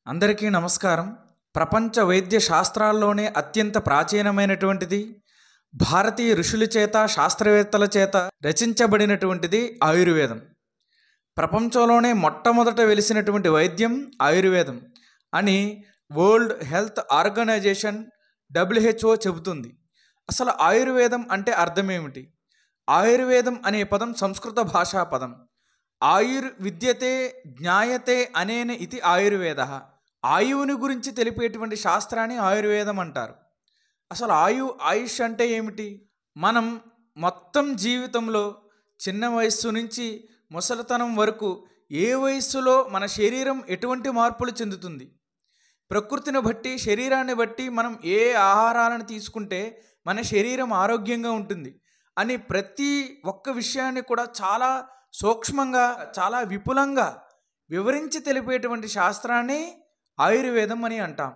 అందరికీ నమస్కారం. ప్రపంచ వైద్య శాస్త్రాల్లోనే అత్యంత ప్రాచీనమైనటువంటిది, భారతీయ ఋషుల చేత శాస్త్రవేత్తల చేత రచించబడినటువంటిది ఆయుర్వేదం. ప్రపంచంలోనే మొట్టమొదట వెలిసినటువంటి వైద్యం ఆయుర్వేదం అని వరల్డ్ హెల్త్ ఆర్గనైజేషన్ WHO చెబుతుంది. అసలు ఆయుర్వేదం అంటే అర్థం ఏమిటి? ఆయుర్వేదం అనే పదం సంస్కృత భాషా పదం. ఆయుర్విద్యతే జ్ఞాయతే అనేన ఇది ఆయుర్వేద. ఆయువుని గురించి తెలిపేటువంటి శాస్త్రాన్ని ఆయుర్వేదం అంటారు. అసలు ఆయుష్ అంటే ఏమిటి? మనం మొత్తం జీవితంలో చిన్న వయస్సు నుంచి ముసలితనం వరకు ఏ వయస్సులో మన శరీరం ఎటువంటి మార్పులు చెందుతుంది, ప్రకృతిని బట్టి శరీరాన్ని బట్టి మనం ఏ ఆహారాలను తీసుకుంటే మన శరీరం ఆరోగ్యంగా ఉంటుంది అని ప్రతి ఒక్క విషయాన్ని కూడా చాలా సూక్ష్మంగా చాలా విపులంగా వివరించి తెలిపేటువంటి శాస్త్రాన్ని ఆయుర్వేదం అని అంటాం.